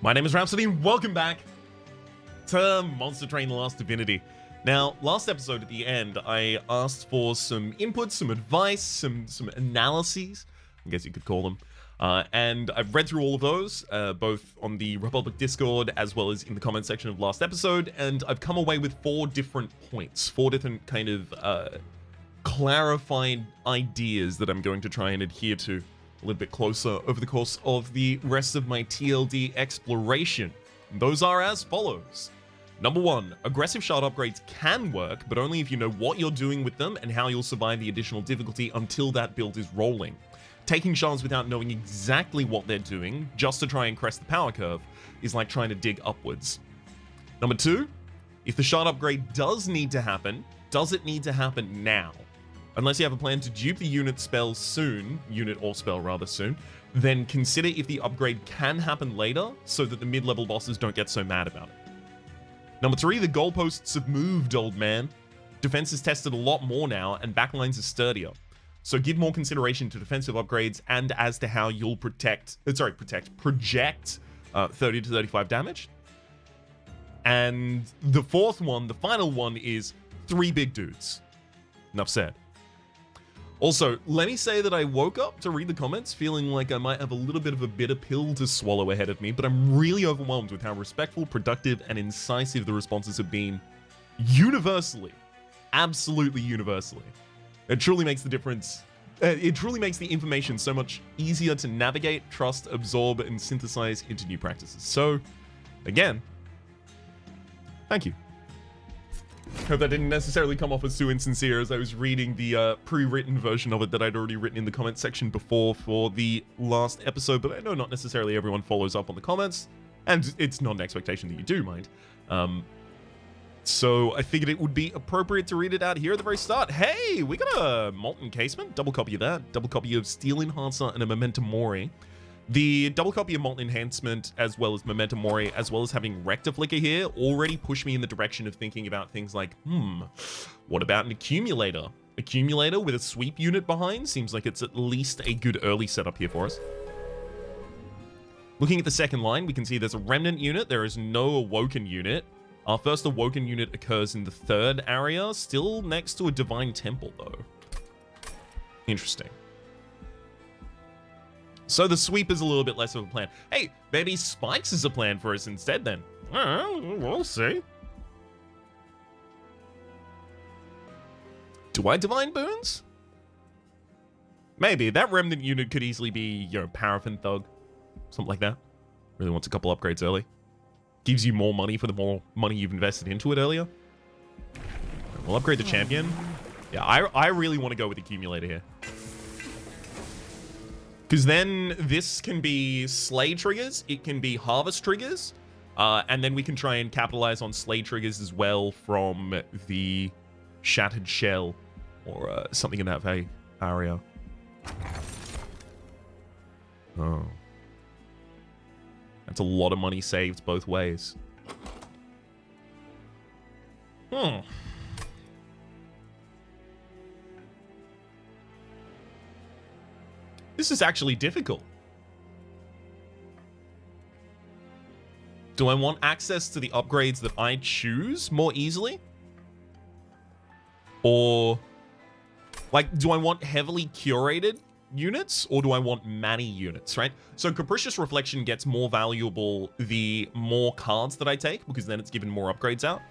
My name is Rhapsody, and welcome back to Monster Train The Last Divinity. Now, last episode at the end, I asked for some input, some advice, some analyses, I guess you could call them. And I've read through all of those, both on the Republic Discord as well as in the comment section of last episode, and I've come away with 4 different points, 4 different kind of clarified ideas that I'm going to try and adhere to a little bit closer over the course of the rest of my TLD exploration. Those are as follows. Number 1, aggressive shard upgrades can work, but only if you know what you're doing with them and how you'll survive the additional difficulty until that build is rolling. Taking shards without knowing exactly what they're doing, just to try and crest the power curve, is like trying to dig upwards. Number 2, if the shard upgrade does need to happen, does it need to happen now? Unless you have a plan to dupe the unit or spell rather soon, then consider if the upgrade can happen later so that the mid-level bosses don't get so mad about it. Number 3, the goalposts have moved, old man. Defense is tested a lot more now, and backlines are sturdier. So give more consideration to defensive upgrades and as to how you'll project 30 to 35 damage. And the 4th one, the final one, is 3 big dudes. Enough said. Also, let me say that I woke up to read the comments feeling like I might have a little bit of a bitter pill to swallow ahead of me, but I'm really overwhelmed with how respectful, productive, and incisive the responses have been universally. Absolutely universally. It truly makes the difference. It truly makes the information so much easier to navigate, trust, absorb, and synthesize into new practices. So, again, thank you. Hope that didn't necessarily come off as too insincere as I was reading the pre-written version of it that I'd already written in the comment section before for the last episode, but I know not necessarily everyone follows up on the comments, and it's not an expectation that you do, mind. So I figured it would be appropriate to read it out here at the very start. Hey, we got a Molten Casement, double copy of that, double copy of Steel Enhancer and a Memento Mori. The double copy of Molten Enhancement, as well as Memento Mori, as well as having Rectiflicker here, already push me in the direction of thinking about things like, what about an Accumulator? Accumulator with a sweep unit behind seems like it's at least a good early setup here for us. Looking at the second line, we can see there's a Remnant unit, there is no Awoken unit. Our first Awoken unit occurs in the 3rd area, still next to a Divine Temple, though. Interesting. So the sweep is a little bit less of a plan. Hey, maybe Spikes is a plan for us instead then. We'll see. Do I Divine Boons? Maybe. That Remnant unit could easily be, Paraffin Thug. Something like that. Really wants a couple upgrades early. Gives you more money for the more money you've invested into it earlier. We'll upgrade the champion. Yeah, I really want to go with Accumulator here. Because then this can be Slay triggers, it can be Harvest triggers, and then we can try and capitalize on Slay triggers as well from the Shattered Shell or something in that area. Oh. That's a lot of money saved both ways. This is actually difficult. Do I want access to the upgrades that I choose more easily? Or, like, do I want heavily curated units, or do I want Manny units, right? So Capricious Reflection gets more valuable the more cards that I take, because then it's given more upgrades out.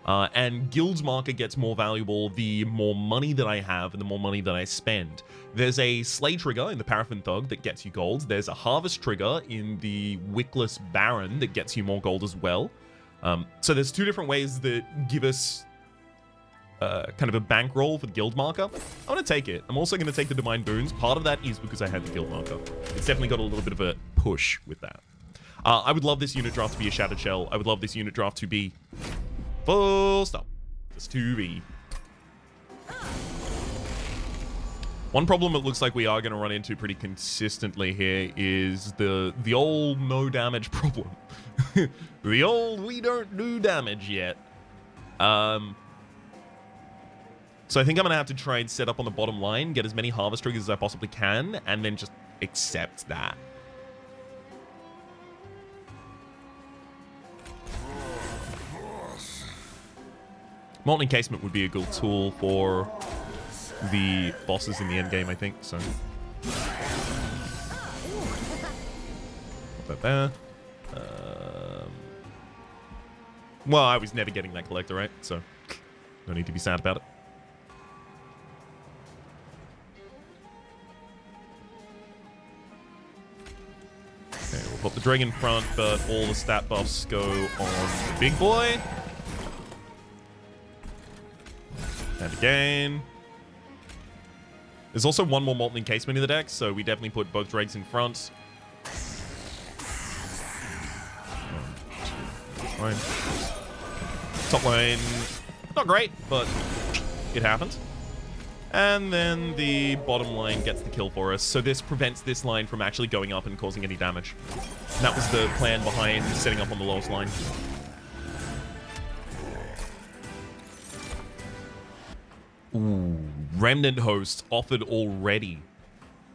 And Guild Marker gets more valuable the more money that I have and the more money that I spend. There's a Slay trigger in the Paraffin Thug that gets you gold. There's a Harvest trigger in the Wickless Baron that gets you more gold as well. So there's 2 different ways that give us kind of a bankroll for the Guild Marker. I'm going to take it. I'm also going to take the Divine Boons. Part of that is because I had the Guild Marker. It's definitely got a little bit of a push with that. I would love this unit draft to be a Shattered Shell. I would love this unit draft to be... Full stop. Just to be. One problem it looks like we are going to run into pretty consistently here is the old no damage problem. The old we don't do damage yet. So I think I'm going to have to try and set up on the bottom line, get as many harvest triggers as I possibly can, and then just accept that. Molten Encasement would be a good tool for the bosses in the end game, I think, so. Put that there. Well, I was never getting that collector, right? So, no need to be sad about it. Okay, we'll put the dragon in front, but all the stat buffs go on the big boy. And again. There's also one more Molten Encasement in the deck, so we definitely put both dregs in front. Fine. Top lane, not great, but it happened. And then the bottom line gets the kill for us, so this prevents this line from actually going up and causing any damage. And that was the plan behind setting up on the lowest line. Ooh, Remnant Host offered already.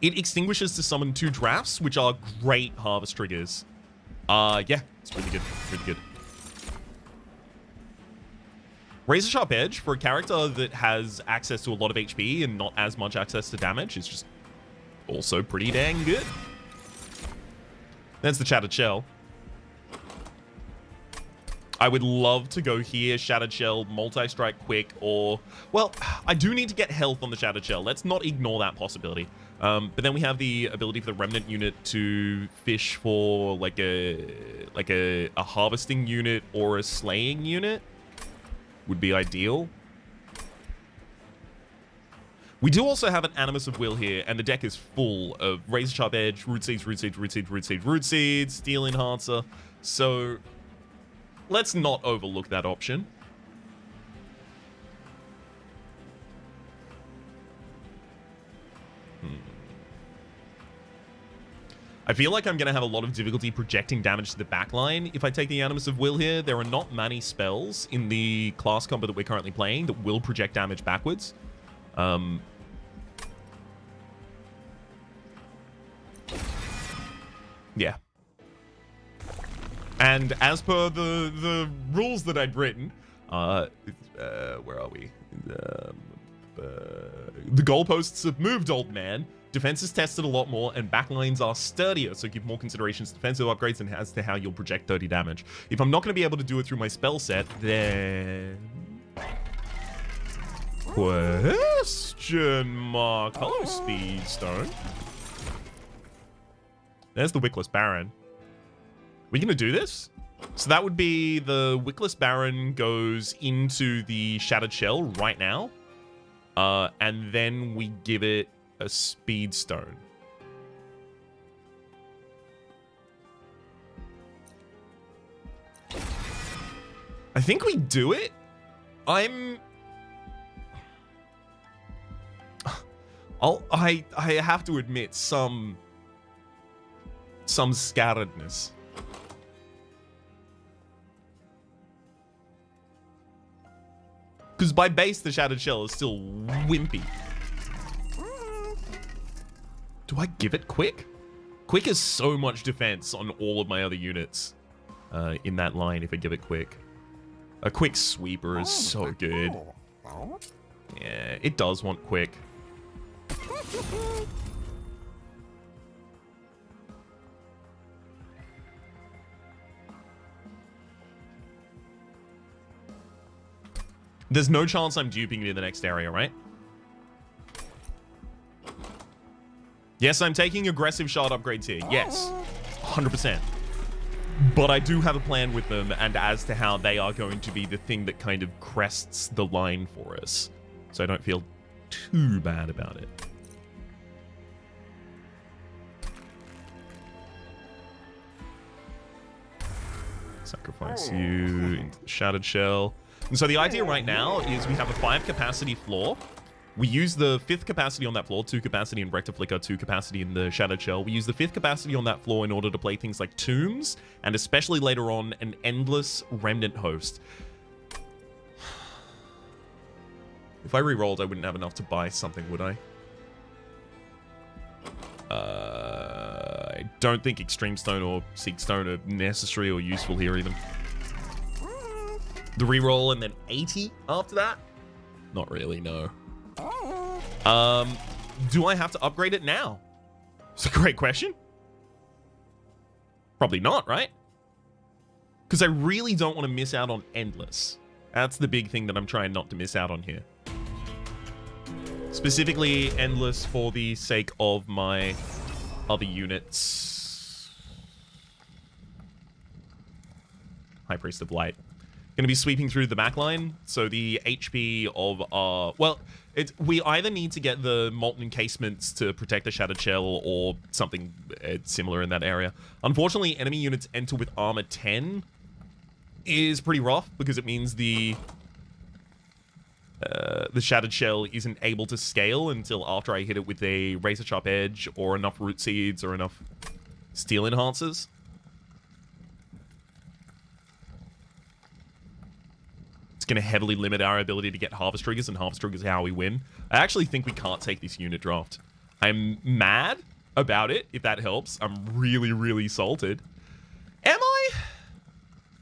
It extinguishes to summon 2 drafts, which are great harvest triggers. Yeah, it's really good, really good. Razor Sharp Edge, for a character that has access to a lot of HP and not as much access to damage, is just also pretty dang good. There's the Shattered Shell. I would love to go here, Shattered Shell, Multi-Strike Quick, or... Well, I do need to get health on the Shattered Shell. Let's not ignore that possibility. But then we have the ability for the Remnant unit to fish for, like a harvesting unit or a slaying unit. Would be ideal. We do also have an Animus of Will here, and the deck is full of Razor Sharp Edge, Root Seeds, Root Seeds, Root Seeds, Root Seeds, Root Seeds, Steel Enhancer. So, let's not overlook that option. I feel like I'm going to have a lot of difficulty projecting damage to the backline if I take the Animus of Will here. There are not many spells in the class combo that we're currently playing that will project damage backwards. Yeah. And as per the rules that I'd written, where are we? The goalposts have moved, old man. Defense is tested a lot more, and backlines are sturdier, so give more considerations to defensive upgrades and as to how you'll project 30 damage. If I'm not going to be able to do it through my spell set, then... Question mark. Hello, Speedstone. There's the Wickless Baron. We gonna do this? So that would be the Wickless Baron goes into the Shattered Shell right now. And then we give it a Speedstone. I think we do it. I have to admit some scatteredness. Because by base, the Shattered Shell is still wimpy. Do I give it Quick? Quick is so much defense on all of my other units in that line if I give it Quick. A Quick Sweeper is so good. Yeah, it does want Quick. There's no chance I'm duping you in the next area, right? Yes, I'm taking aggressive shard upgrades here. Yes, 100%. But I do have a plan with them, and as to how they are going to be the thing that kind of crests the line for us. So I don't feel too bad about it. Sacrifice you into the Shattered Shell. And so the idea right now is we have a 5 capacity floor. We use the 5th capacity on that floor, 2 capacity in Rector Flicker, 2 capacity in the Shattered Shell. We use the 5th capacity on that floor in order to play things like Tombs, and especially later on, an endless Remnant Host. If I re-rolled, I wouldn't have enough to buy something, would I? I don't think Extreme Stone or Seek Stone are necessary or useful here even. the reroll and then 80 after that? Not really, no. Do I have to upgrade it now? It's a great question. Probably not, right? Because I really don't want to miss out on Endless. That's the big thing that I'm trying not to miss out on here. Specifically, Endless for the sake of my other units. High Priest of Light. Going to be sweeping through the backline, so the HP of our... Well, we either need to get the Molten Encasements to protect the Shattered Shell or something similar in that area. Unfortunately, enemy units enter with armor 10 is pretty rough, because it means the Shattered Shell isn't able to scale until after I hit it with a Razor Sharp Edge or enough Root Seeds or enough Steel Enhancers. It's going to heavily limit our ability to get Harvest Triggers, and Harvest Triggers are how we win. I actually think we can't take this unit draft. I'm mad about it, if that helps. I'm really, really salted. Am I?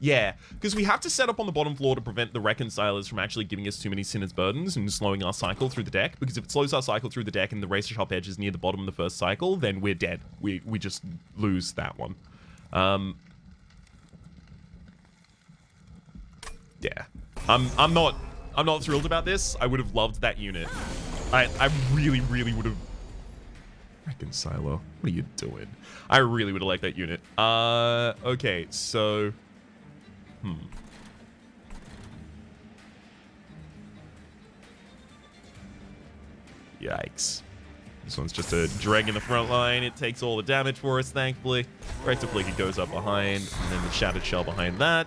Yeah, because we have to set up on the bottom floor to prevent the Reconcilers from actually giving us too many Sinner's Burdens and slowing our cycle through the deck. Because if it slows our cycle through the deck and the Razor Sharp Edge is near the bottom of the first cycle, then we're dead. We just lose that one. Yeah. I'm not thrilled about this. I would have loved that unit. I really, really would have... Reconciler, what are you doing? I really would have liked that unit. Okay, so... Yikes. This one's just a drag in the front line. It takes all the damage for us, thankfully. Rector Flicker goes up behind, and then the Shattered Shell behind that.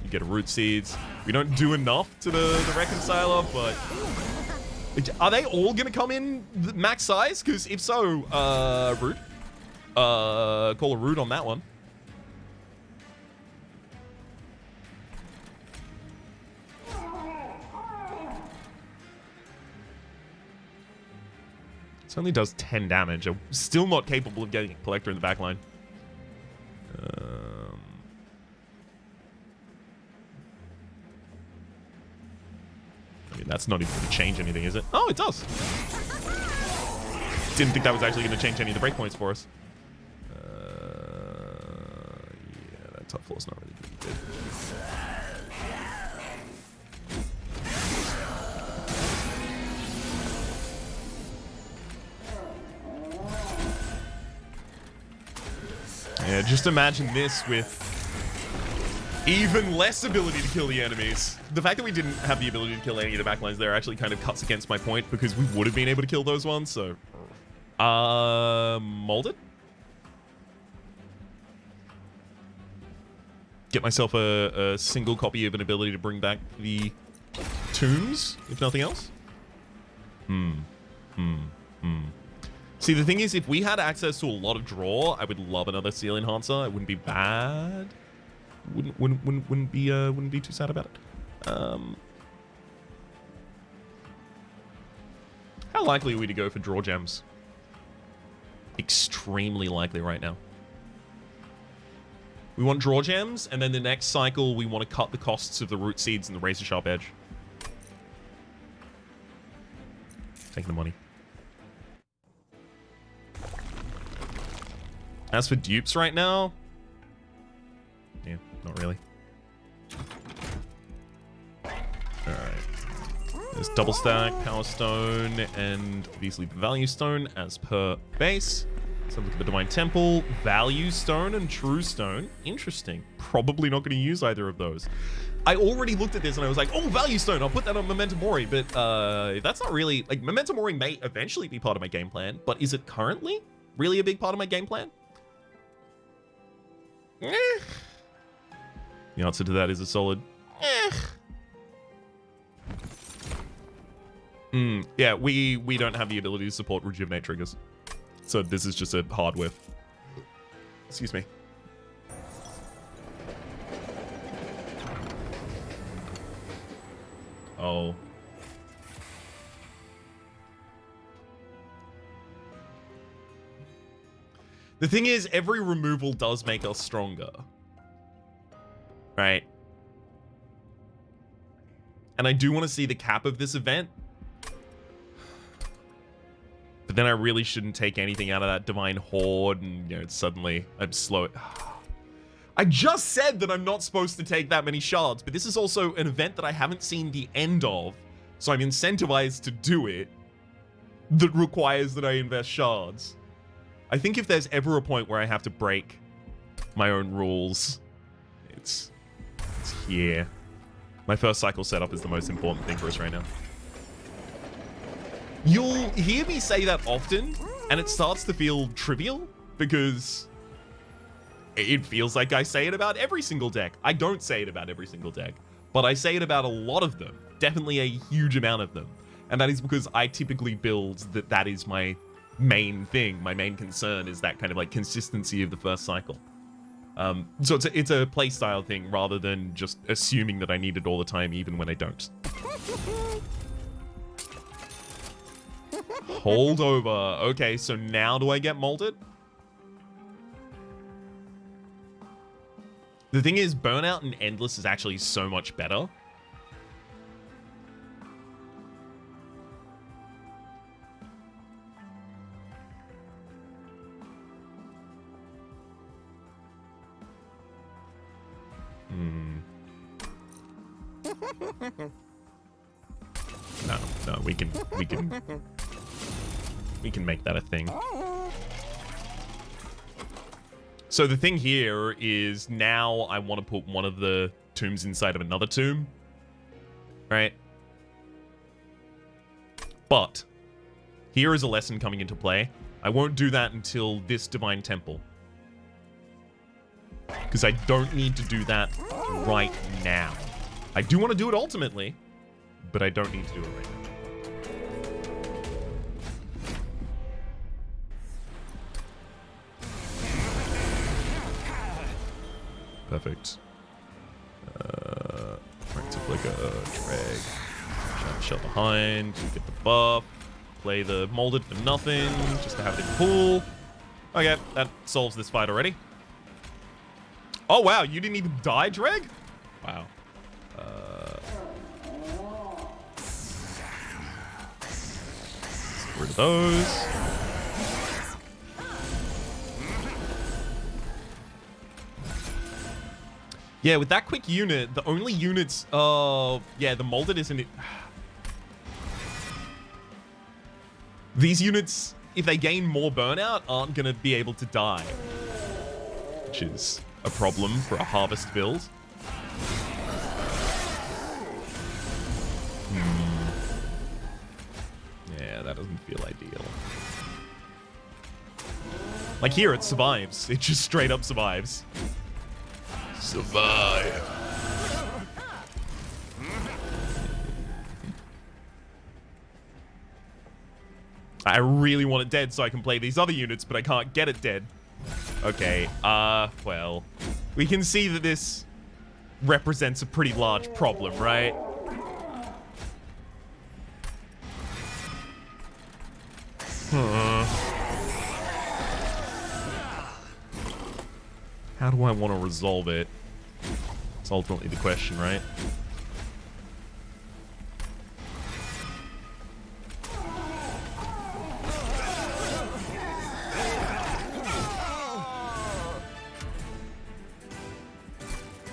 You get a Root Seeds. We don't do enough to the Reconciler, but... Are they all going to come in max size? Because if so, Root. Call a Root on that one. This only does 10 damage. I'm still not capable of getting a Collector in the back line. I mean, that's not even going to change anything, is it? Oh, it does. Didn't think that was actually going to change any of the breakpoints for us. Yeah, that top floor's not really good. Yeah, just imagine this with even less ability to kill the enemies. The fact that we didn't have the ability to kill any of the backlines there actually kind of cuts against my point, because we would have been able to kill those ones, so... Molded? Get myself a single copy of an ability to bring back the tombs, if nothing else. See, the thing is, if we had access to a lot of draw, I would love another Seal Enhancer. It wouldn't be bad. Wouldn't be too sad about it. How likely are we to go for draw gems? Extremely likely right now. We want draw gems, and then the next cycle we want to cut the costs of the Root Seeds and the Razor Sharp Edge. Taking the money. As for dupes right now, yeah, not really. Alright. There's Double Stack, Power Stone, and obviously the Value Stone as per base. So look at the Divine Temple, Value Stone, and True Stone. Interesting. Probably not going to use either of those. I already looked at this and I was like, oh, Value Stone, I'll put that on Memento Mori, but that's not really... Like, Memento Mori may eventually be part of my game plan, but is it currently really a big part of my game plan? The answer to that is a solid yeah, we don't have the ability to support Rejuvenate triggers. So this is just a hard whiff. Excuse me. Oh. The thing is, every removal does make us stronger. Right? And I do want to see the cap of this event. But then I really shouldn't take anything out of that Divine Horde, and, you know, suddenly I'm slow. I just said that I'm not supposed to take that many shards, but this is also an event that I haven't seen the end of, so I'm incentivized to do it, that requires that I invest shards. I think if there's ever a point where I have to break my own rules, it's here. My first cycle setup is the most important thing for us right now. You'll hear me say that often, and it starts to feel trivial, because it feels like I say it about every single deck. I don't say it about every single deck, but I say it about a lot of them. Definitely a huge amount of them. And that is because I typically build that is my main thing. My main concern is that kind of like consistency of the first cycle. So it's a playstyle thing rather than just assuming that I need it all the time, even when I don't. Hold over. Okay, so now do I get molded? The thing is, Burnout and Endless is actually so much better. No, we can make that a thing. So the thing here is now I want to put one of the tombs inside of another tomb, right? But here is a lesson coming into play. I won't do that until this Divine Temple, because I don't need to do that right now. I do want to do it ultimately, but I don't need to do it right now. Perfect. Practice Flicker, drag, shell behind, get the buff, play the molded for nothing, just to have it in pool. Okay, that solves this fight already. Oh wow, you didn't even die, Dreg? Wow. Get rid of those. Yeah, with that quick unit, the only units... yeah, the molded isn't... These units, if they gain more burnout, aren't going to be able to die. Which is a problem for a harvest build. Yeah, that doesn't feel ideal. Like here, it survives. It just straight up survives. Survive. I really want it dead so I can play these other units, but I can't get it dead. Okay, well, we can see that this represents a pretty large problem, right? How do I want to resolve it? It's ultimately the question, right?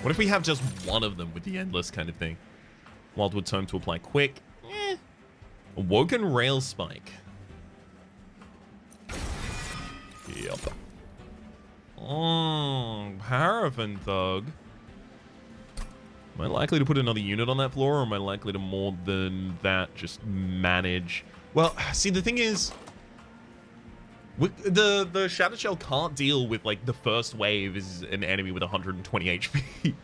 What if we have just one of them with the Endless kind of thing? Wildwood Tome to apply quick. Awoken Rail Spike. Yep. Paraffin Thug. Am I likely to put another unit on that floor, or am I likely to more than that just manage? Well, see, the thing is, the Shadow Shell can't deal with, like, the first wave is an enemy with 120 HP.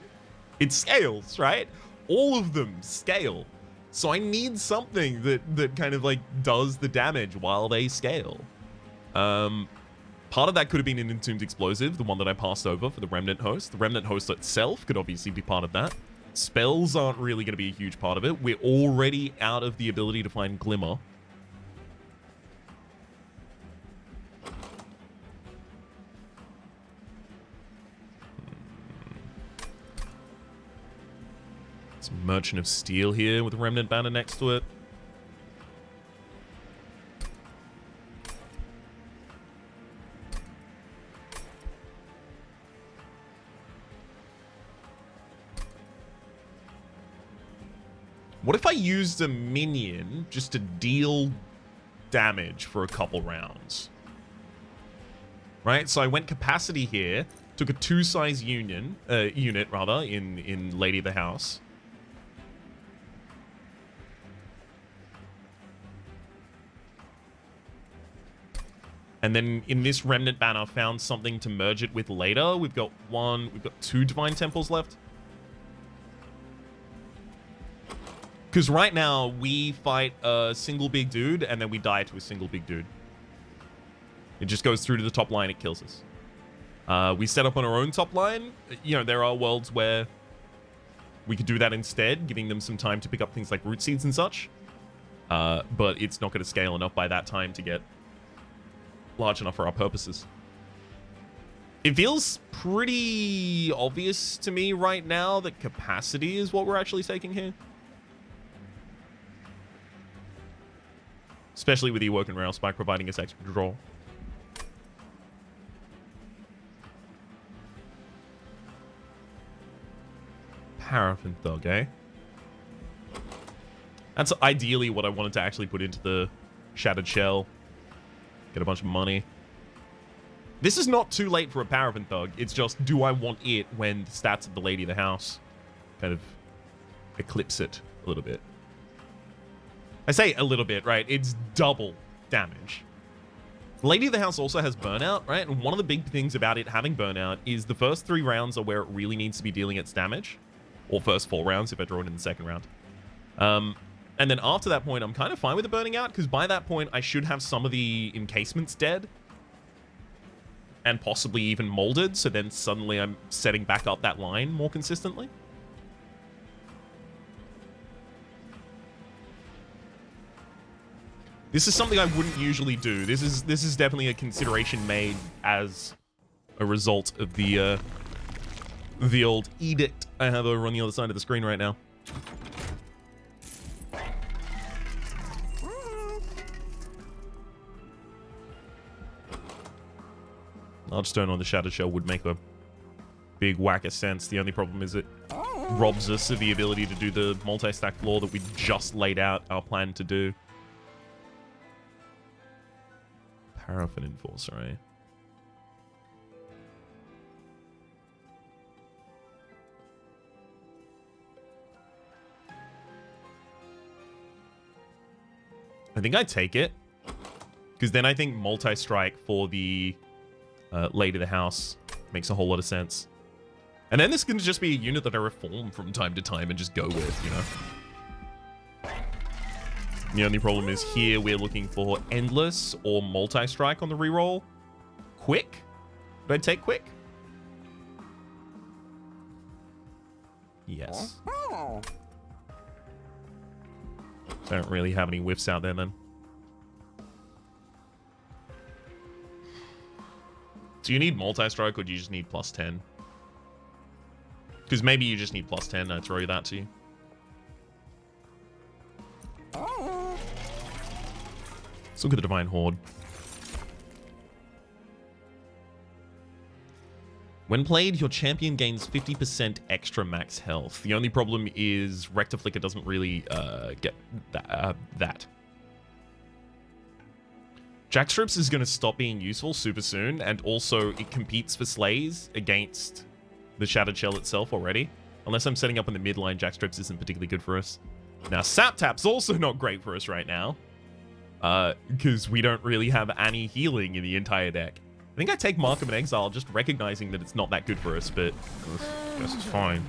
It scales, right? All of them scale. So I need something that kind of, like, does the damage while they scale. Part of that could have been an Entombed Explosive, the one that I passed over for the Remnant Host. The Remnant Host itself could obviously be part of that. Spells aren't really going to be a huge part of it. We're already out of the ability to find Glimmer. Some Merchant of Steel here with a Remnant Banner next to it. What if I used a minion just to deal damage for a couple rounds? Right, so I went capacity here, took a 2-size unit in Lady of the House. And then in this Remnant Banner, found something to merge it with later. We've got 2 Divine Temples left. Because right now, we fight a single big dude, and then we die to a single big dude. It just goes through to the top line, it kills us. We set up on our own top line. You know, there are worlds where we could do that instead, giving them some time to pick up things like root seeds and such. But it's not going to scale enough by that time to get large enough for our purposes. It feels pretty obvious to me right now that capacity is what we're actually taking here. Especially with the Awoken Rail Spike providing us extra draw. Paraffin Thug, eh? That's ideally what I wanted to actually put into the Shattered Shell. Get a bunch of money. This is not too late for a Paraffin Thug. It's just, do I want it when the stats of the Lady of the House kind of eclipse it a little bit? I say a little bit, right? It's double damage. Lady of the House also has Burnout, right? And one of the big things about it having Burnout is the first 3 rounds are where it really needs to be dealing its damage. Or first 4 rounds if I draw it in the second round. And then after that point, I'm kind of fine with it burning out, because by that point, I should have some of the encasements dead. And possibly even molded, so then suddenly I'm setting back up that line more consistently. This is something I wouldn't usually do. This is definitely a consideration made as a result of the old edict I have over on the other side of the screen right now. Large Stone on the Shattered Shell would make a big whack of sense. The only problem is it robs us of the ability to do the multi-stack floor that we just laid out our plan to do. Paraffin Enforcer, eh? I think I take it. Because then I think multi-strike for the Lady of the House makes a whole lot of sense. And then this can just be a unit that I reform from time to time and just go with, you know? The only problem is here we're looking for Endless or multi-strike on the reroll. Quick? Would I take Quick? Yes. Don't really have any whiffs out there then. Do you need multi-strike or do you just need plus 10? Because maybe you just need plus 10, I throw that to you. Let's look at the Divine Horde. When played, your champion gains 50% extra max health. The only problem is Rectiflicker doesn't really get that. Jackstrips is going to stop being useful super soon, and also it competes for slays against the Shattered Shell itself already. Unless I'm setting up in the midline, Jackstrips isn't particularly good for us. Now, Sap Tap's also not great for us right now, because we don't really have any healing in the entire deck. I think I take Markham and Exile, just recognizing that it's not that good for us, but I guess it's fine.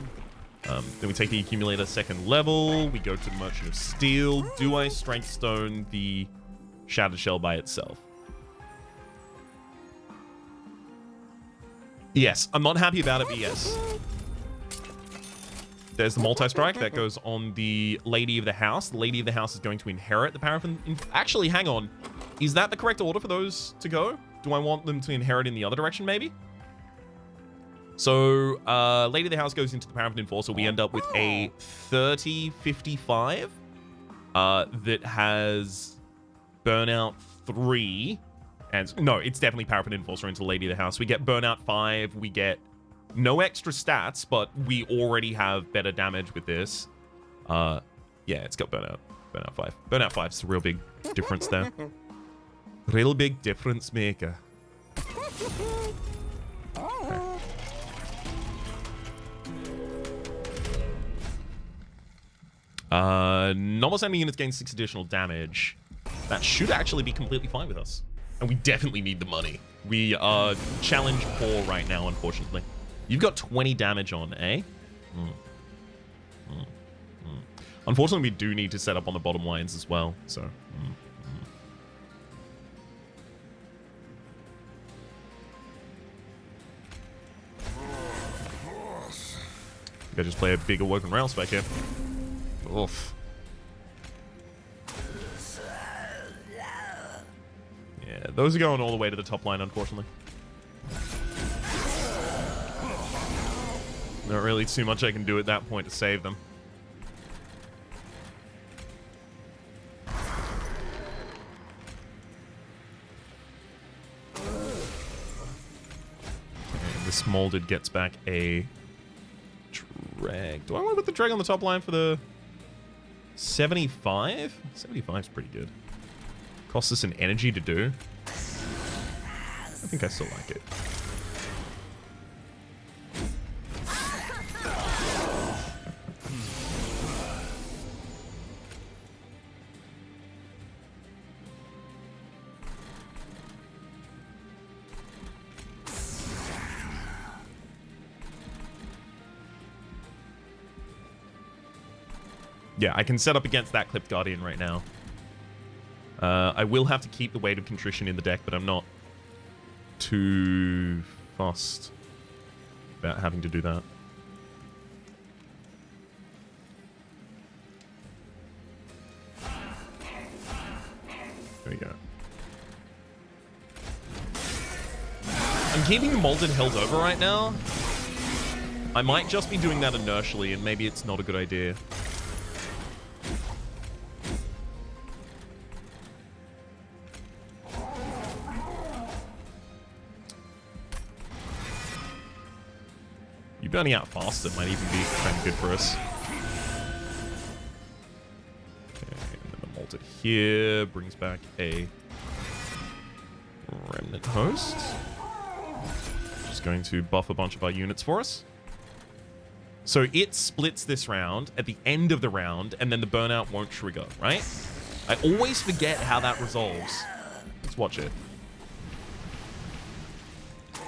Then we take the Accumulator second level, we go to the Merchant of Steel. Do I Strength Stone the Shattered Shell by itself? Yes, I'm not happy about it, but yes. There's the multi-strike that goes on the Lady of the House. The Lady of the House is going to inherit the Paraffin. Actually, hang on. Is that the correct order for those to go? Do I want them to inherit in the other direction, maybe? So, Lady of the House goes into the Paraffin Enforcer. We end up with a 30-55 that has Burnout 3. And no, it's definitely Paraffin Enforcer into Lady of the House. We get Burnout 5. We get no extra stats, but we already have better damage with this. Yeah, it's got Burnout 5. Burnout 5 is a real big difference there. Real big difference maker. Normal sending units gain 6 additional damage. That should actually be completely fine with us. And we definitely need the money. We are challenge poor right now, unfortunately. You've got 20 damage on, eh? Unfortunately, we do need to set up on the bottom lines as well, so... I think I just play a bigger Woken Rail spec here. Oof. Yeah, those are going all the way to the top line, unfortunately. Not really too much I can do at that point to save them. And this molded gets back a drag. Do I want to put the drag on the top line for the 75? 75 is pretty good. Costs us an energy to do. I think I still like it. Yeah, I can set up against that Clipped Guardian right now. I will have to keep the Weight of Contrition in the deck, but I'm not too fussed about having to do that. There we go. I'm keeping Molded held over right now. I might just be doing that inertially, and maybe it's not a good idea. You burning out faster might even be kind of good for us. Okay, and then the Molded here brings back a Remnant Host. Just going to buff a bunch of our units for us. So it splits this round at the end of the round, and then the burnout won't trigger, right? I always forget how that resolves. Let's watch it.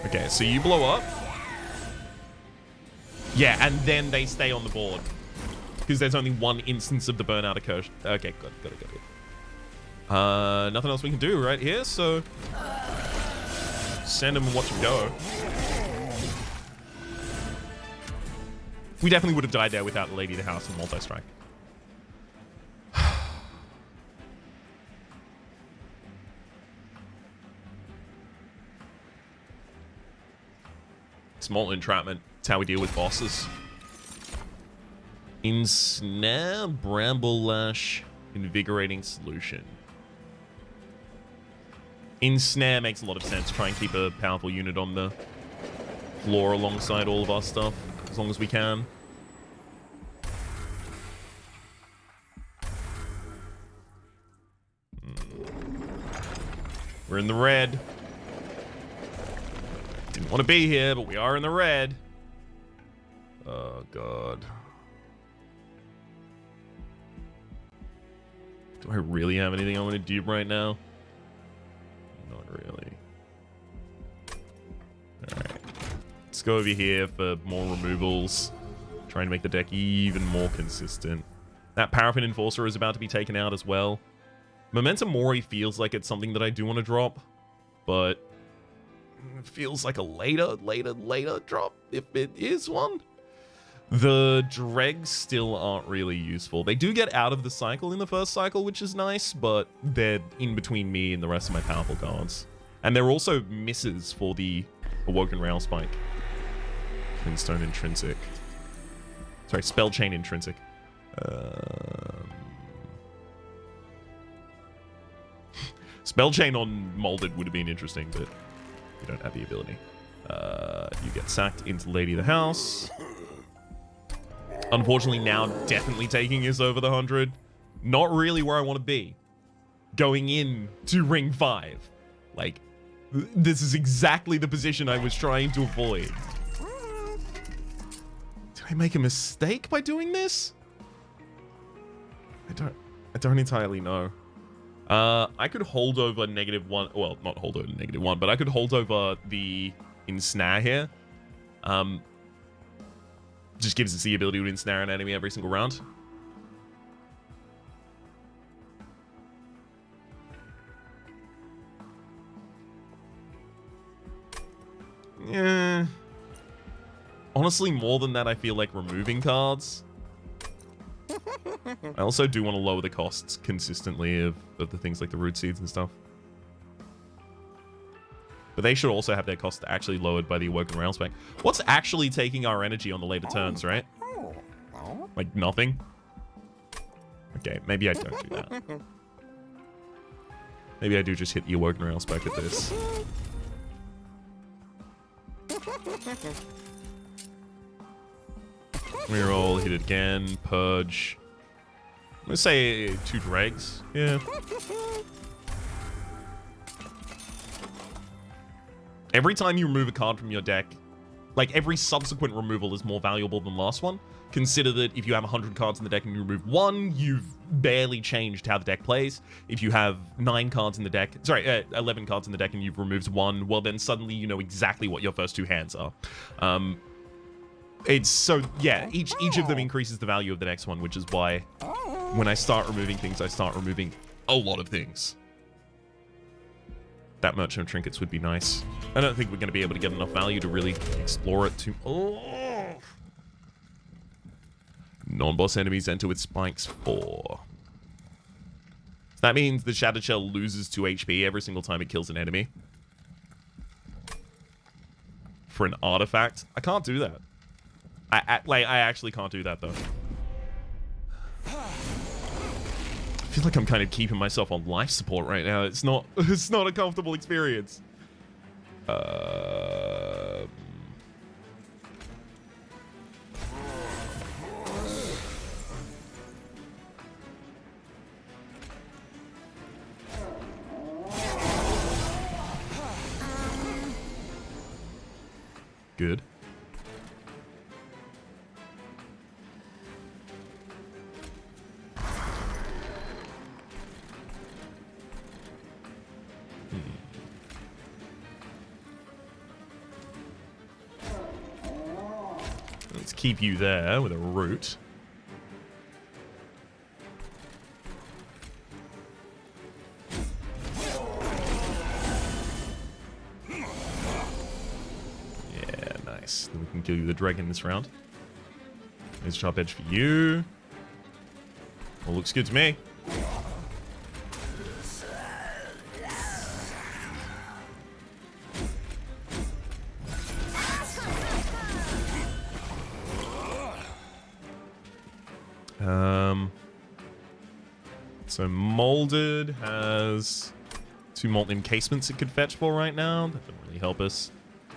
Okay, so you blow up. Yeah, and then they stay on the board. Because there's only one instance of the burnout occurs. Okay, got it. Nothing else we can do right here, so... send them and watch them go. We definitely would have died there without the Lady of the House and multi-strike. Small entrapment. It's how we deal with bosses. Ensnare, Bramble Lash, Invigorating Solution. Ensnare makes a lot of sense. Try and keep a powerful unit on the floor alongside all of our stuff, as long as we can. We're in the red. Didn't want to be here, but we are in the red. Oh, God. Do I really have anything I want to do right now? Not really. Alright. Let's go over here for more removals. Trying to make the deck even more consistent. That Paraffin Enforcer is about to be taken out as well. Momentum Mori feels like it's something that I do want to drop, but it feels like a later drop, if it is one. The dregs still aren't really useful. They do get out of the cycle in the first cycle, which is nice, but they're in between me and the rest of my powerful cards. And they're also misses for the Awoken Rail Spike. Twinstone intrinsic. Sorry, spell chain intrinsic. Spell chain on molded would have been interesting, but you don't have the ability. You get sacked into Lady of the House. Unfortunately, now definitely taking us over the 100. Not really where I want to be. Going in to Ring 5. Like, this is exactly the position I was trying to avoid. Did I make a mistake by doing this? I don't entirely know. I could hold over -1. Well, not hold over -1, but I could hold over the ensnare here. Just gives us the ability to ensnare an enemy every single round. Yeah. Honestly, more than that, I feel like removing cards. I also do want to lower the costs consistently of the things like the root seeds and stuff. But they should also have their costs actually lowered by the Awoken Rail spec. What's actually taking our energy on the later turns, right? Like nothing? Okay, maybe I don't do that. Maybe I do just hit the Awoken Rail spec at this. Reroll, hit it again, purge. I'm gonna say 2 dregs. Yeah. Every time you remove a card from your deck, like every subsequent removal is more valuable than the last one. Consider that if you have 100 cards in the deck and you remove 1, you've barely changed how the deck plays. If you have 9 cards in the deck, 11 cards in the deck and you've removed 1, well then suddenly you know exactly what your first 2 hands are. It's so, yeah, each of them increases the value of the next one, which is why when I start removing things, I start removing a lot of things. That Merchant of Trinkets would be nice. I don't think we're going to be able to get enough value to really explore it too... Oh! Non-boss enemies enter with spikes 4. So that means the Shattered Shell loses 2 HP every single time it kills an enemy. For an artifact? I can't do that. I actually can't do that, though. I feel like I'm kind of keeping myself on life support right now. It's not a comfortable experience. Good. Let's keep you there with a root. Yeah, nice. Then we can kill you with a dragon this round. There's Sharp Edge for you. All looks good to me. So Molded has 2 Molten Encasements it could fetch for right now. That doesn't really help us.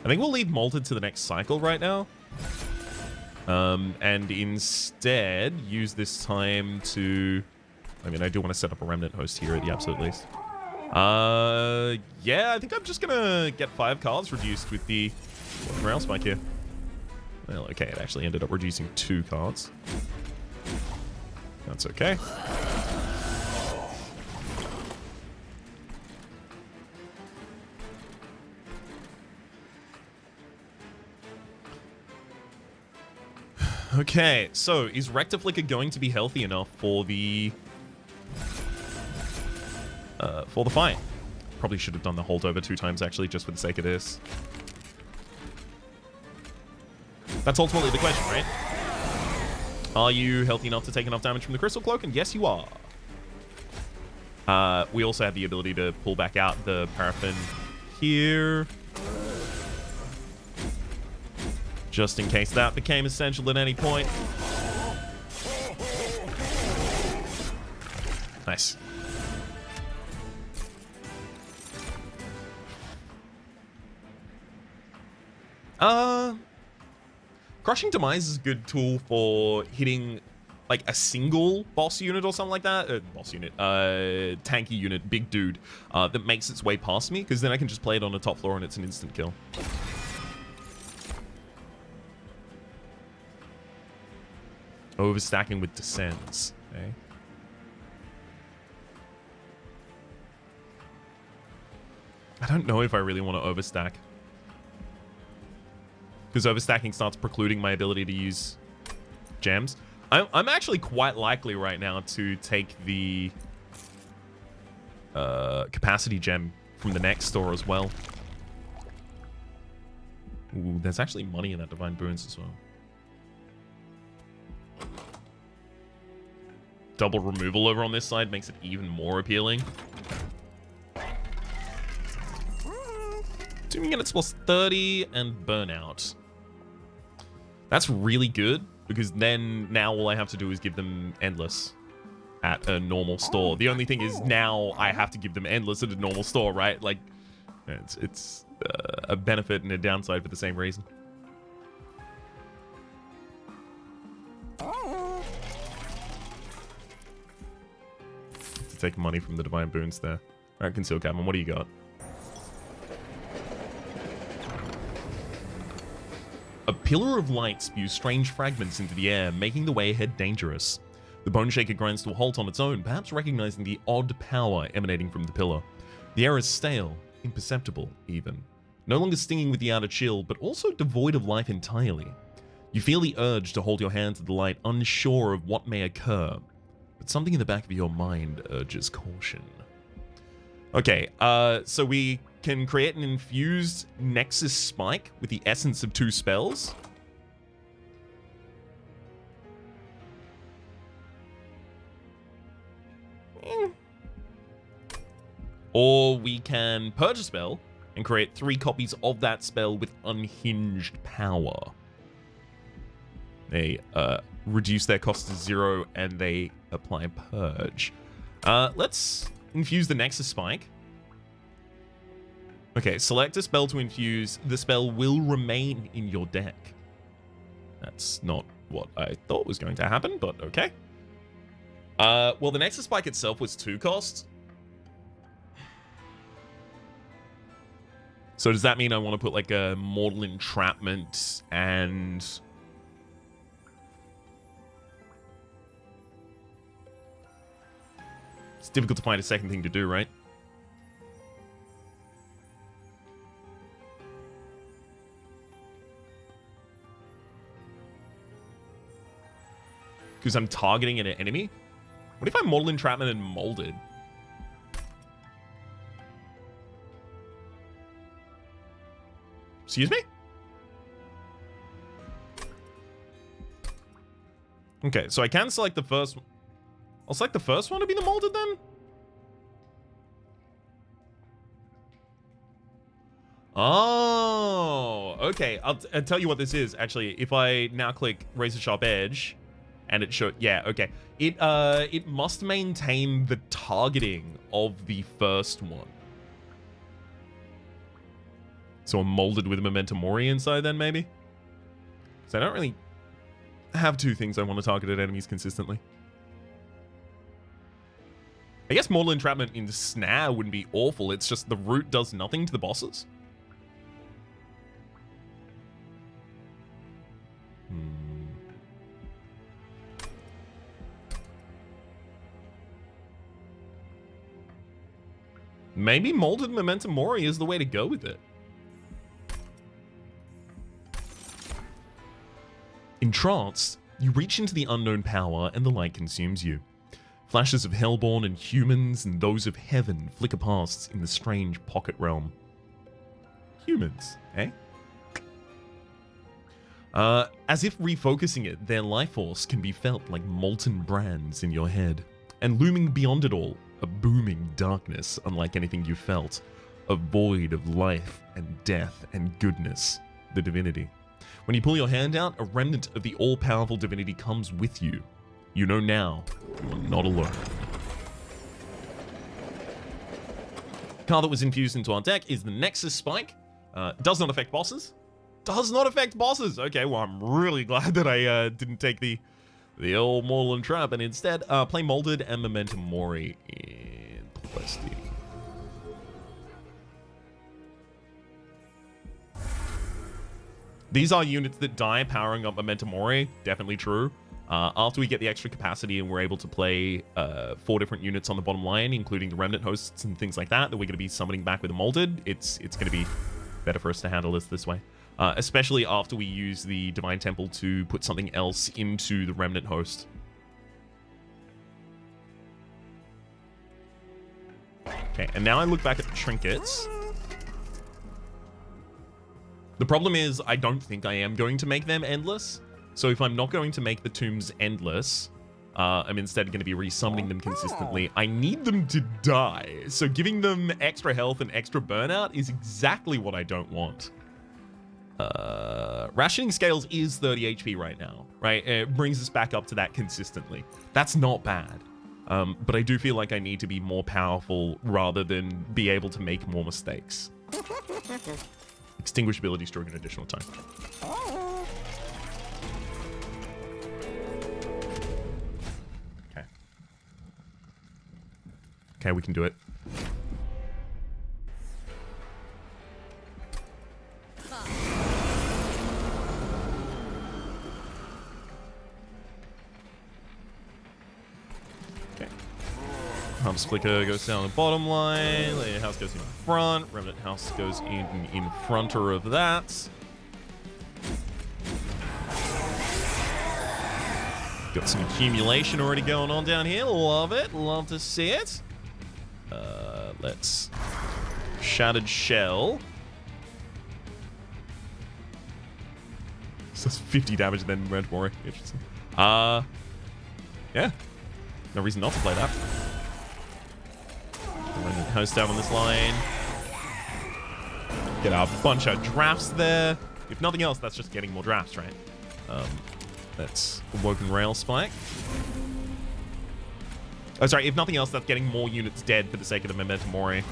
I think we'll leave Molded to the next cycle right now. And instead use this time to... I mean, I do want to set up a Remnant Host here at the absolute least. Yeah, I think I'm just gonna get 5 cards reduced with the Rail Spike here. Well, okay, it actually ended up reducing 2 cards. That's okay. Okay, so is Rectiflicker going to be healthy enough for the fight? Probably should have done the holdover 2 times actually, just for the sake of this. That's ultimately the question, right? Are you healthy enough to take enough damage from the Crystal Cloak? And yes, you are. We also have the ability to pull back out the Paraffin here. just in case that became essential at any point. Nice. Crushing Demise is a good tool for hitting like a single boss unit or something like that. Tanky unit, big dude, that makes its way past me, because then I can just play it on the top floor and it's an instant kill. Overstacking with Descends, okay. I don't know if I really want to overstack, because overstacking starts precluding my ability to use gems. I'm actually quite likely right now to take the capacity gem from the next store as well. Ooh, there's actually money in that Divine Boons as well. Double removal over on this side makes it even more appealing. 2 minutes plus 30 and burnout. That's really good, because then now all I have to do is give them endless at a normal store. The only thing is now I have to give them endless at a normal store, right? Like, it's a benefit and a downside for the same reason. To take money from the Divine Boons there. Alright, Conceal Cabin, what do you got? A pillar of light spews strange fragments into the air, making the way ahead dangerous. The Bone Shaker grinds to a halt on its own, perhaps recognizing the odd power emanating from the pillar. The air is stale, imperceptible even. No longer stinging with the outer chill, but also devoid of life entirely. You feel the urge to hold your hand to the light, unsure of what may occur. But something in the back of your mind urges caution. Okay, so we can create an infused Nexus Spike with the essence of 2 spells. Or we can purge a spell and create 3 copies of that spell with unhinged power. They reduce their cost to 0 and they apply purge. Let's infuse the Nexus Spike. Okay, select a spell to infuse. The spell will remain in your deck. That's not what I thought was going to happen, but okay. Well, the Nexus Spike itself was 2 costs. So does that mean I want to put like a Mortal Entrapment and... It's difficult to find a second thing to do, right? Because I'm targeting an enemy? What if I Mortal Entrapment and Molded? Excuse me? Okay, so I can select the first one. I'll select the first one to be the Molded then? Oh, okay. I'll tell you what this is, actually. If I now click Razor Sharp Edge, and it should... Yeah, okay. It must maintain the targeting of the first one. So I'm molded with Memento Mori inside then, maybe? So I don't really have 2 things I want to target at enemies consistently. I guess Mortal Entrapment in Snare wouldn't be awful. It's just the root does nothing to the bosses. Maybe Molded Memento Mori is the way to go with it. Entranced, you reach into the unknown power and the light consumes you. Flashes of Hellborn and humans and those of heaven flicker past in the strange pocket realm. Humans, eh? As if refocusing it, their life force can be felt like molten brands in your head. And looming beyond it all, a booming darkness unlike anything you felt. A void of life and death and goodness. The Divinity. When you pull your hand out, a remnant of the all-powerful divinity comes with you. You know now, you are not alone. Card that was infused into our deck is the Nexus Spike. Does not affect bosses. Does not affect bosses. Okay, well, I'm really glad that I didn't take the old Mortal Trap and instead play Molded and Memento Mori in Plastic. These are units that die powering up Memento Mori, definitely true. After we get the extra capacity and we're able to play 4 different units on the bottom line, including the Remnant Hosts and things like that we're going to be summoning back with a Molded, it's going to be better for us to handle this way. Especially after we use the Divine Temple to put something else into the Remnant Host. Okay, and now I look back at the trinkets. The problem is, I don't think I am going to make them endless. So if I'm not going to make the tombs endless, I'm instead going to be resummoning them consistently. I need them to die. So giving them extra health and extra burnout is exactly what I don't want. Rationing scales is 30 HP right now, right? It brings us back up to that consistently. That's not bad. But I do feel like I need to be more powerful rather than be able to make more mistakes. Extinguishability stroke an additional time. Okay. Okay, we can do it. Okay. Harvest Clicker goes down the bottom line. Layer House goes in front. Remnant House goes in fronter of that. Got some accumulation already going on down here. Love it. Love to see it. Let's... Shattered Shell. So that's 50 damage then Red Mori. Interesting. Yeah. No reason not to play that. Remnant Host down on this line. Get a bunch of drafts there. If nothing else, that's just getting more drafts, right? That's Woken Rail Spike. Oh, sorry. If nothing else, that's getting more units dead for the sake of the Memento Mori.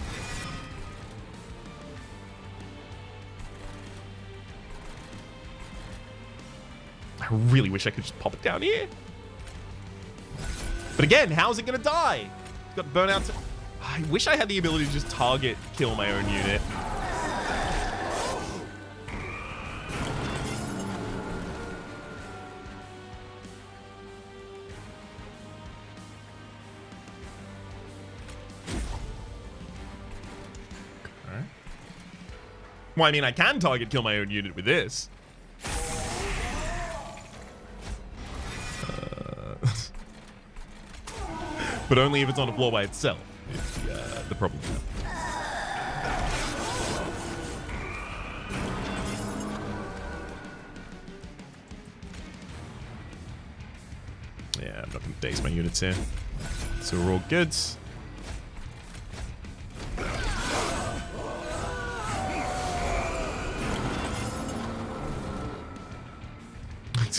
I really wish I could just pop it down here. But again, how is it going to die? Got burnout. I wish I had the ability to just target kill my own unit. Okay. Well, I mean, I can target kill my own unit with this. But only if it's on a floor by itself is the problem. Yeah, I'm not going to daze my units here. So we're all good. It's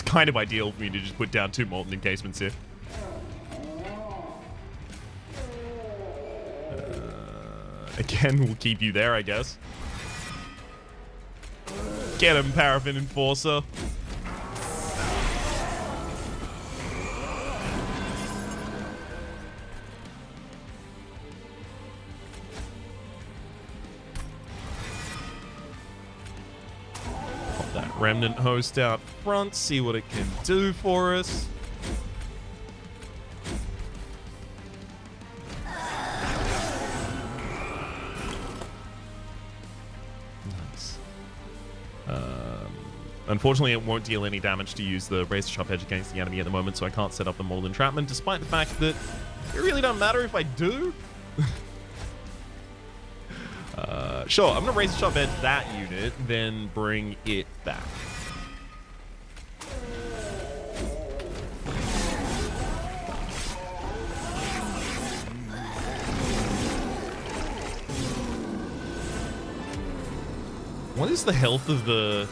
kind of ideal for me to just put down 2 molten encasements here. Again, we'll keep you there, I guess. Get him, Paraffin Enforcer. Pop that Remnant Host out front, see what it can do for us. Unfortunately, it won't deal any damage to use the Razor Sharp Edge against the enemy at the moment, so I can't set up the Mold Entrapment, despite the fact that it really don't matter if I do. Sure, I'm going to Razor Sharp Edge that unit, then bring it back. What is the health of the...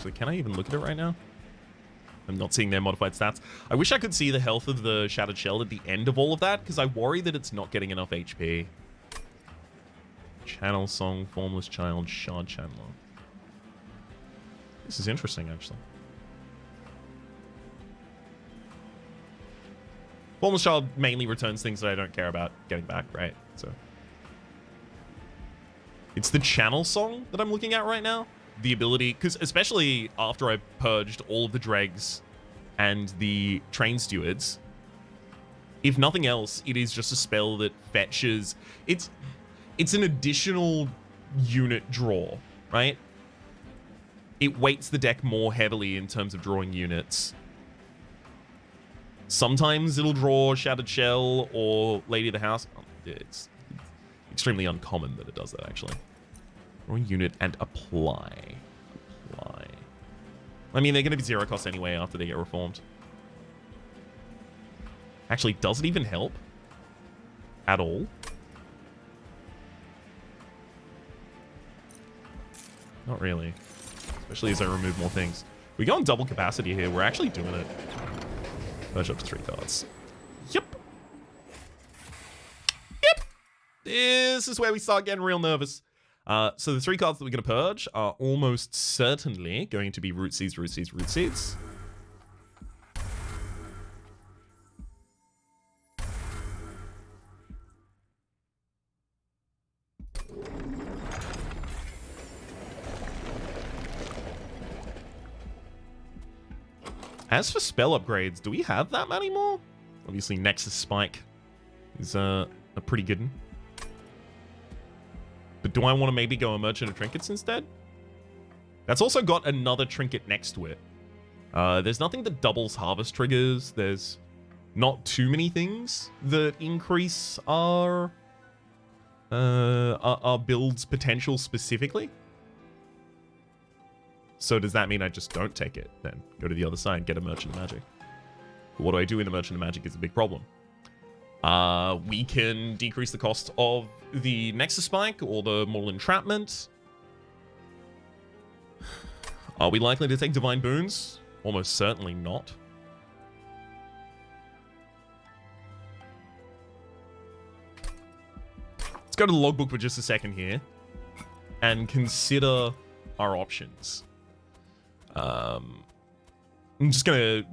Actually, can I even look at it right now? I'm not seeing their modified stats. I wish I could see the health of the Shattered Shell at the end of all of that, because I worry that it's not getting enough HP. Channel Song, Formless Child, Shard Channeler. This is interesting, actually. Formless Child mainly returns things that I don't care about getting back, right? So it's the Channel Song that I'm looking at right now. The ability, because especially after I purged all of the dregs and the train stewards, if nothing else, it is just a spell that fetches. It's an additional unit draw, right? It weights the deck more heavily in terms of drawing units. Sometimes it'll draw Shattered Shell or Lady of the House. It's extremely uncommon that it does that, actually. Draw a unit and apply. Apply. I mean, they're going to be 0 cost anyway after they get reformed. Actually, does it even help? At all? Not really. Especially as I remove more things. We go on double capacity here. We're actually doing it. Merge up to 3 cards. Yep. Yep. This is where we start getting real nervous. So the 3 cards that we're going to purge are almost certainly going to be Root Seeds, Root Seeds, Root Seeds. As for spell upgrades, do we have that many more? Obviously, Nexus Spike is a pretty good one. But do I want to maybe go a Merchant of Trinkets instead? That's also got another trinket next to it. There's nothing that doubles harvest triggers. There's not too many things that increase our build's potential specifically. So does that mean I just don't take it then? Go to the other side, get a Merchant of Magic. But what do I do in the Merchant of Magic is a big problem. We can decrease the cost of the Nexus Spike or the Mortal Entrapment. Are we likely to take Divine Boons? Almost certainly not. Let's go to the logbook for just a second here and consider our options. I'm just gonna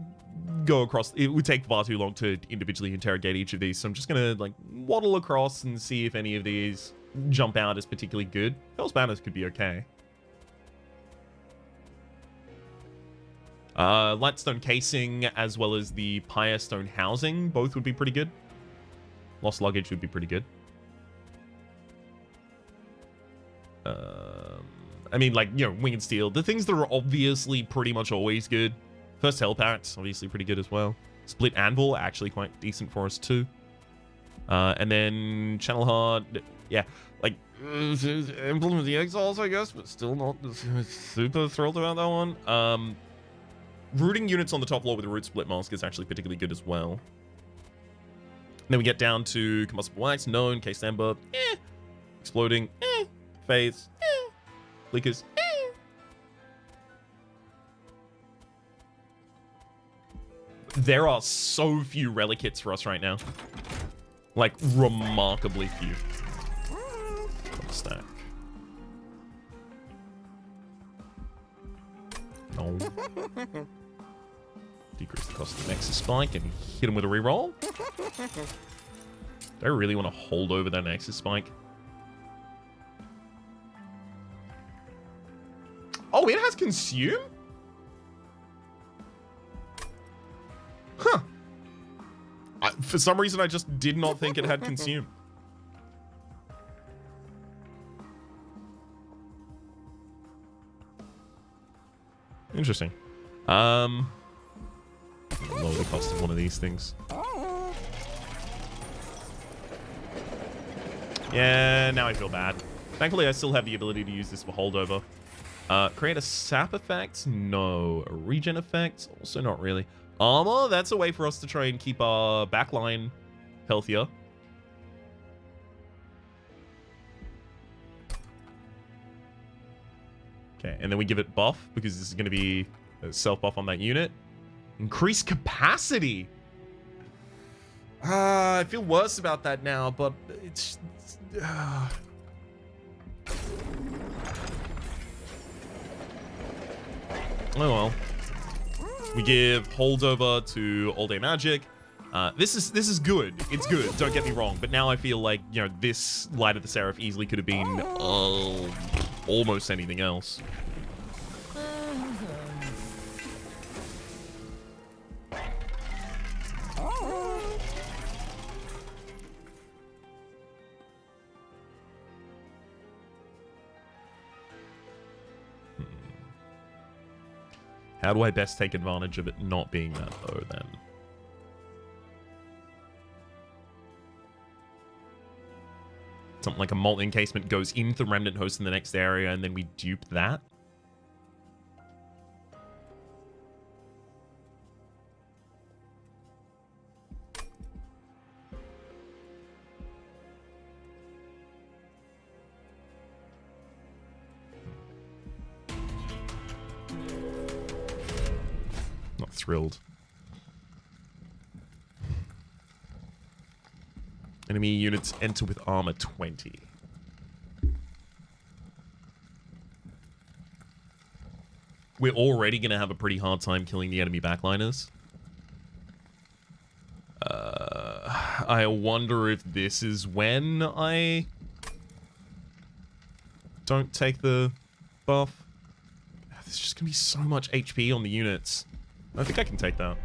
go across. It would take far too long to individually interrogate each of these, so I'm just gonna like waddle across and see if any of these jump out as particularly good. Hell's Banners could be okay. Lightstone Casing as well as the Pyre Stone Housing both would be pretty good. Lost Luggage would be pretty good. I mean, like, you know, Winged Steel. The things that are obviously pretty much always good. First Hell Pact, obviously pretty good as well. Split Anvil, actually quite decent for us too. And then Channel Heart, yeah, like, Emblem of the Exiles, I guess, but still not super thrilled about that one. Rooting units on the top floor with a Root Split Mask is actually particularly good as well. And then we get down to Combustible Wax, Known, Case Ember, Exploding, Phase, Flickers, There are so few relic hits for us right now. Like, remarkably few. Stack. No. Decrease the cost of the Nexus Spike and hit him with a reroll. Do I really want to hold over that Nexus Spike? Oh, it has Consume? Huh. For some reason, I just did not think it had Consume. Interesting. Lower the cost of one of these things. Yeah, now I feel bad. Thankfully, I still have the ability to use this for holdover. Create a sap effect? No. A regen effect? Also not really. Armor? That's a way for us to try and keep our backline healthier. Okay, and then we give it buff because this is going to be a self-buff on that unit. Increase capacity! I feel worse about that now, but it's... Oh well. We give holdover to all-day magic. This is good. It's good, don't get me wrong. But now I feel like, you know, this Light of the Seraph easily could have been almost anything else. How do I best take advantage of it not being that, though, then? Something like a Molten Encasement goes into the Remnant Host in the next area, and then we dupe that? Not thrilled. Enemy units enter with armor 20. We're already going to have a pretty hard time killing the enemy backliners. I wonder if this is when I don't take the buff. There's just going to be so much HP on the units. I think I can take that.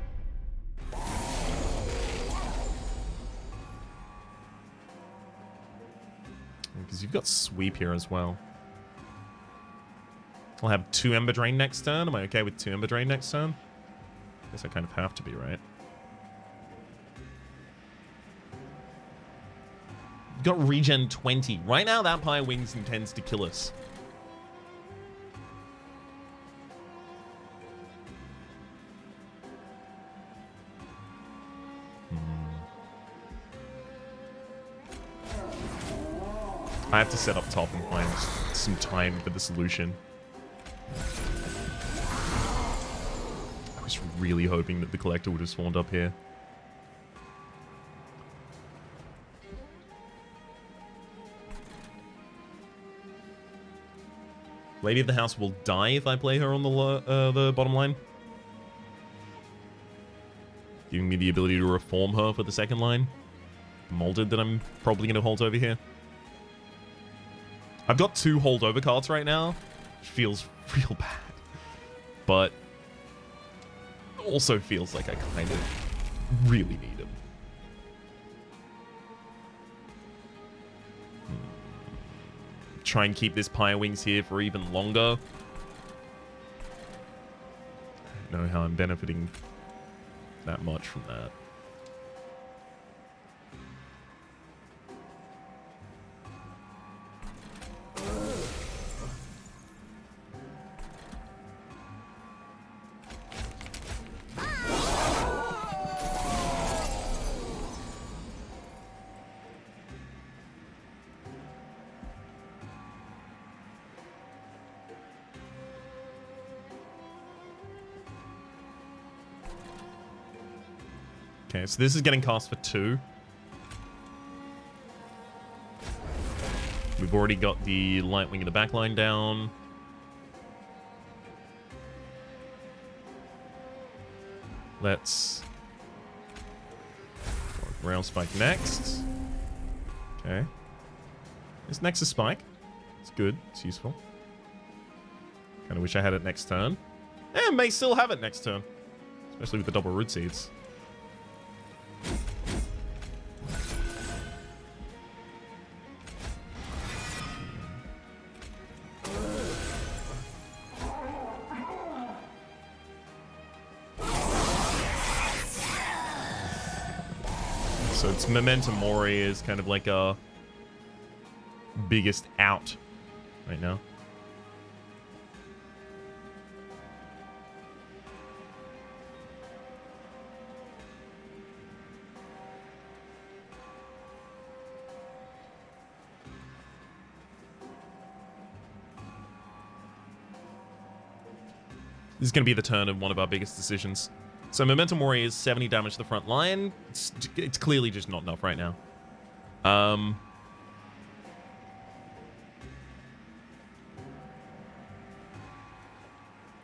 Because you've got sweep here as well. I'll have 2 Ember Drain next turn. Am I okay with 2 Ember Drain next turn? I guess I kind of have to be, right? Got regen 20. Right now, that Pyre Wings intends to kill us. I have to set up top and find some time for the solution. I was really hoping that the Collector would have spawned up here. Lady of the House will die if I play her on the bottom line. Giving me the ability to reform her for the second line. Molded that I'm probably going to hold over here. I've got 2 holdover cards right now, which feels real bad. But also feels like I kind of really need them. Try and keep this Pyre Wings here for even longer. I don't know how I'm benefiting that much from that. Okay, so this is getting cast for 2. We've already got the Light Wing in the backline down. Let's Rail Spike next. Okay. This Nexus Spike. It's good. It's useful. Kind of wish I had it next turn. And may still have it next turn. Especially with the double Root Seeds. So it's Memento Mori is kind of like a biggest out right now. This is going to be the turn of one of our biggest decisions. So Momentum Warrior is 70 damage to the front line. It's clearly just not enough right now.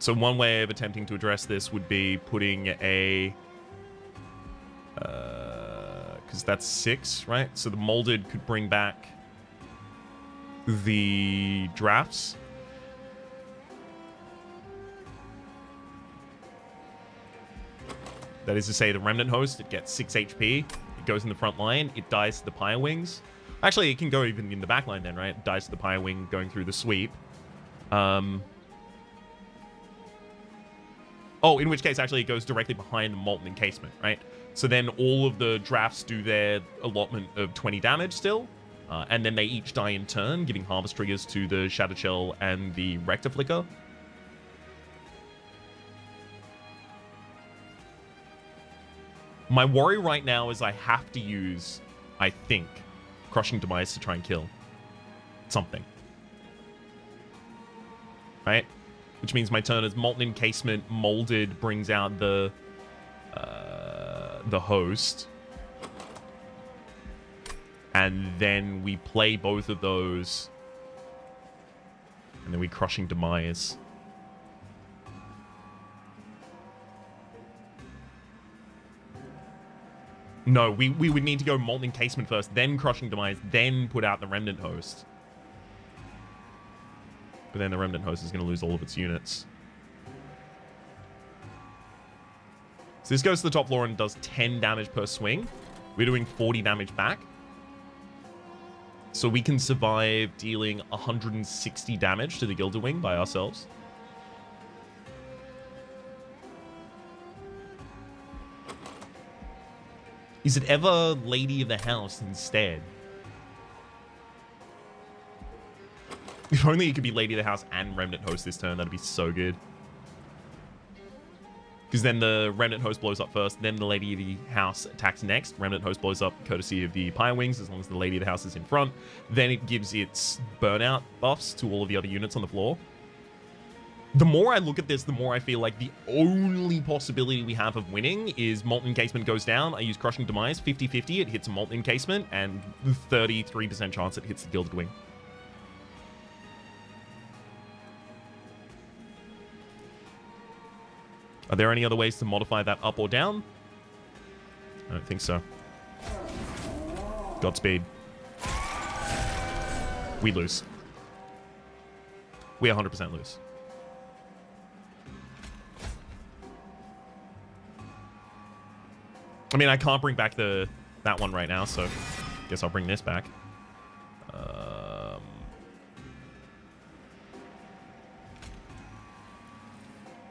So one way of attempting to address this would be putting a... because that's 6, right? So the Molded could bring back the drafts. That is to say, the Remnant Host, it gets 6 HP. It goes in the front line. It dies to the Pyre Wings. Actually, it can go even in the back line then, right? It dies to the Pyre Wing going through the sweep. Oh, in which case, actually, it goes directly behind the Molten Encasement, right? So then all of the drafts do their allotment of 20 damage still. And then they each die in turn, giving Harvest triggers to the Shattered Shell and the Rector Flicker. My worry right now is I have to use, I think, Crushing Demise to try and kill something. Right? Which means my turn is Molten Encasement, Molded, brings out the host. And then we play both of those. And then we Crushing Demise. No, we would need to go Molten Encasement first, then Crushing Demise, then put out the Remnant Host. But then the Remnant Host is going to lose all of its units. So this goes to the top floor and does 10 damage per swing. We're doing 40 damage back. So we can survive dealing 160 damage to the Gilded Wing by ourselves. Is it ever Lady of the House instead? If only it could be Lady of the House and Remnant Host this turn, that'd be so good. Because then the Remnant Host blows up first, then the Lady of the House attacks next. Remnant Host blows up courtesy of the Pyre Wings, as long as the Lady of the House is in front. Then it gives its burnout buffs to all of the other units on the floor. The more I look at this, the more I feel like the only possibility we have of winning is Molten Encasement goes down. I use Crushing Demise, 50-50, it hits a Molten Encasement, and 33% chance it hits the Gilded Wing. Are there any other ways to modify that up or down? I don't think so. Godspeed. We lose. We 100% lose. I mean, I can't bring back that one right now, so I guess I'll bring this back.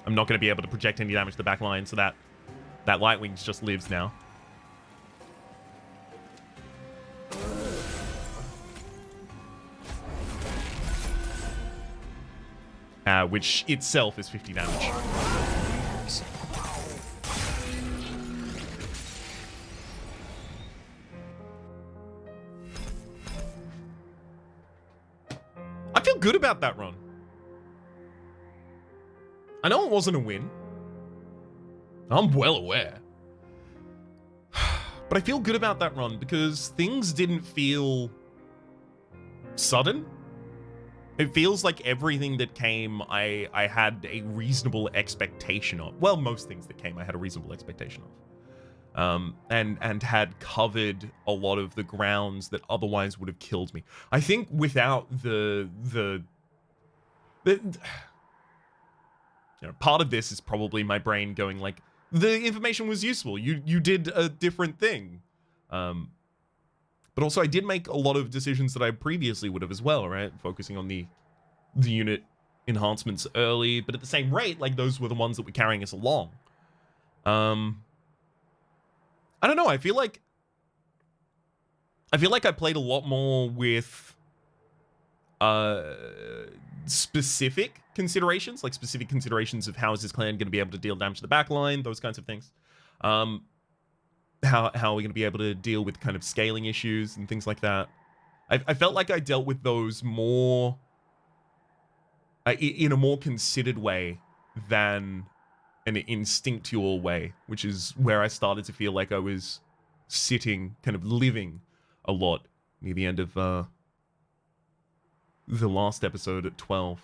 I'm not going to be able to project any damage to the back line, so that Light Wings just lives now. Which itself is 50 damage. I feel good about that run. I know it wasn't a win. I'm well aware. But I feel good about that run because things didn't feel sudden. It feels like everything that came, I had a reasonable expectation of. Well, most things that came, I had a reasonable expectation of. And had covered a lot of the grounds that otherwise would have killed me. I think without the you know, part of this is probably my brain going like, the information was useful. You did a different thing. But also I did make a lot of decisions that I previously would have as well, right? Focusing on the unit enhancements early, but at the same rate, like those were the ones that were carrying us along. I don't know. I feel like I played a lot more with specific considerations, like specific considerations of how is this clan going to be able to deal damage to the backline, those kinds of things. How are we going to be able to deal with kind of scaling issues and things like that. I felt like I dealt with those more in a more considered way than an instinctual way, which is where I started to feel like I was sitting, kind of living a lot near the end of the last episode at 12.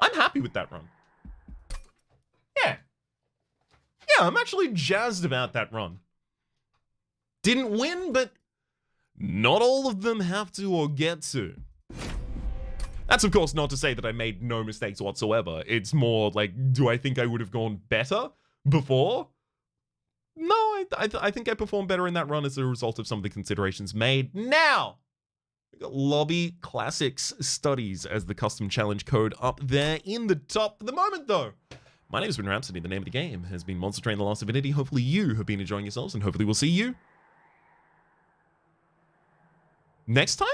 I'm happy with that run. Yeah. Yeah, I'm actually jazzed about that run. Didn't win, but not all of them have to or get to. That's, of course, not to say that I made no mistakes whatsoever. It's more like, do I think I would have gone better before? No, I think I performed better in that run as a result of some of the considerations made. Now, we got Lobby Classics Studies as the custom challenge code up there in the top for the moment, though. My name has been Rhapsody. The name of the game has been Monster Train The Last Divinity. Hopefully you have been enjoying yourselves, and hopefully we'll see you next time?